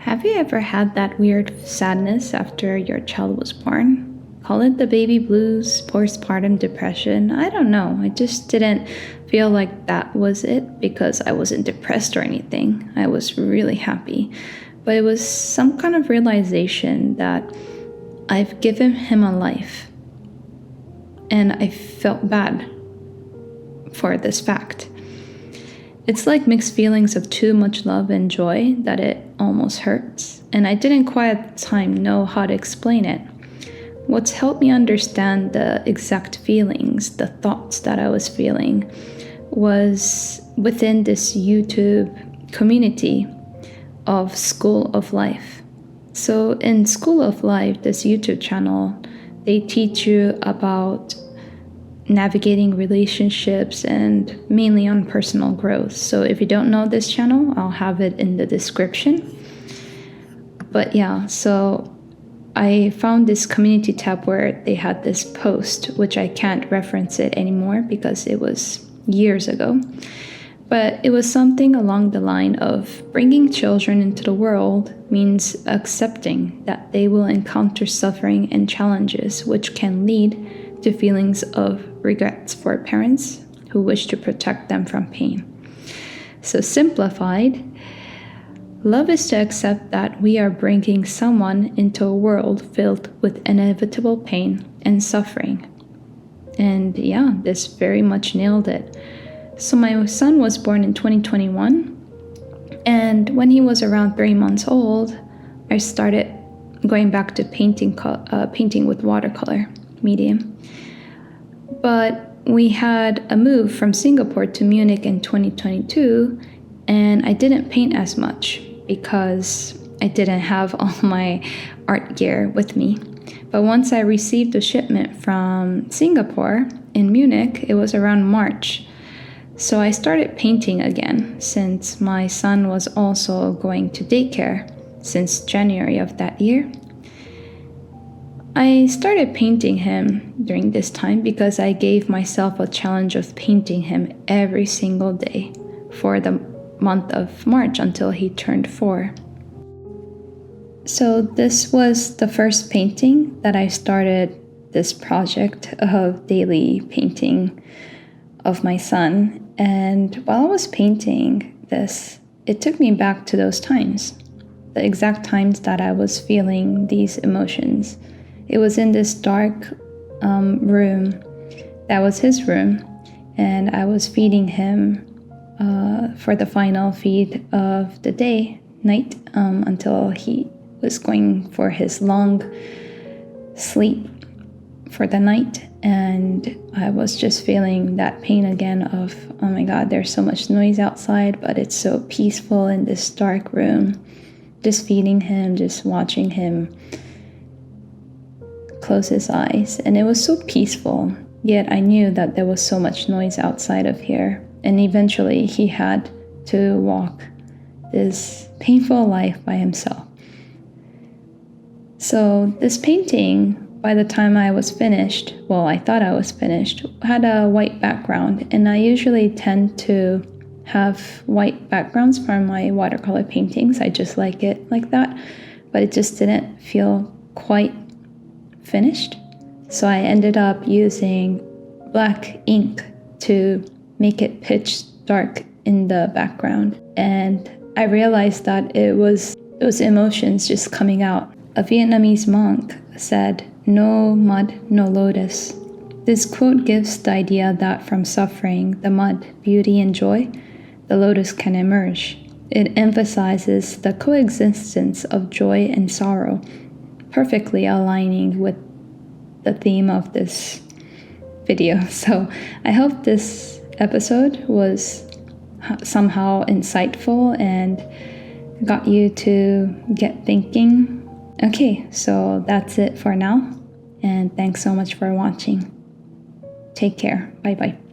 Have you ever had that weird sadness after your child was born? Call it the baby blues, postpartum depression. I don't know. I just didn't feel like that was it because I wasn't depressed or anything. I was really happy. But it was some kind of realization that I've given him a life. And I felt bad for this fact. It's like mixed feelings of too much love and joy that it almost hurts. And I didn't quite at the time know how to explain it. What's helped me understand the exact feelings, the thoughts that I was feeling, was within this YouTube community of School of Life. So in School of Life, this YouTube channel, they teach you about navigating relationships and mainly on personal growth. So if you don't know this channel, I'll have it in the description. But yeah, so I found this community tab where they had this post, which I can't reference it anymore because it was years ago. But it was something along the line of bringing children into the world means accepting that they will encounter suffering and challenges, which can lead to feelings of regrets for parents who wish to protect them from pain. So simplified, love is to accept that we are bringing someone into a world filled with inevitable pain and suffering. And yeah, this very much nailed it. So my son was born in 2021, and when he was around 3 months old, I started going back to painting with watercolor medium. But we had a move from Singapore to Munich in 2022, and I didn't paint as much because I didn't have all my art gear with me. But once I received a shipment from Singapore in Munich, it was around March. So I started painting again since my son was also going to daycare since January of that year. I started painting him during this time because I gave myself a challenge of painting him every single day for the month of March until he turned 4. So this was the first painting that I started this project of daily painting of my son. And while I was painting this, it took me back to those times, the exact times that I was feeling these emotions. It was in this dark room that was his room, and I was feeding him for the final feed of the night, until he was going for his long sleep for the night. And I was just feeling that pain again of, oh my God, there's so much noise outside, but it's so peaceful in this dark room. Just feeding him, just watching him close his eyes. And it was so peaceful, yet I knew that there was so much noise outside of here. And eventually he had to walk this painful life by himself. So this painting, by the time I was finished, well, I thought I was finished, had a white background. And I usually tend to have white backgrounds for my watercolor paintings. I just like it like that. But it just didn't feel quite finished. So I ended up using black ink to make it pitch dark in the background. And I realized that it was those emotions just coming out. A Vietnamese monk said, "No mud, no lotus." This quote gives the idea that from suffering, the mud, beauty, and joy, the lotus can emerge. It emphasizes the coexistence of joy and sorrow, perfectly aligning with the theme of this video. So I hope this episode was somehow insightful and got you to get thinking. Okay, so that's it for now, and thanks so much for watching. Take care. Bye-bye.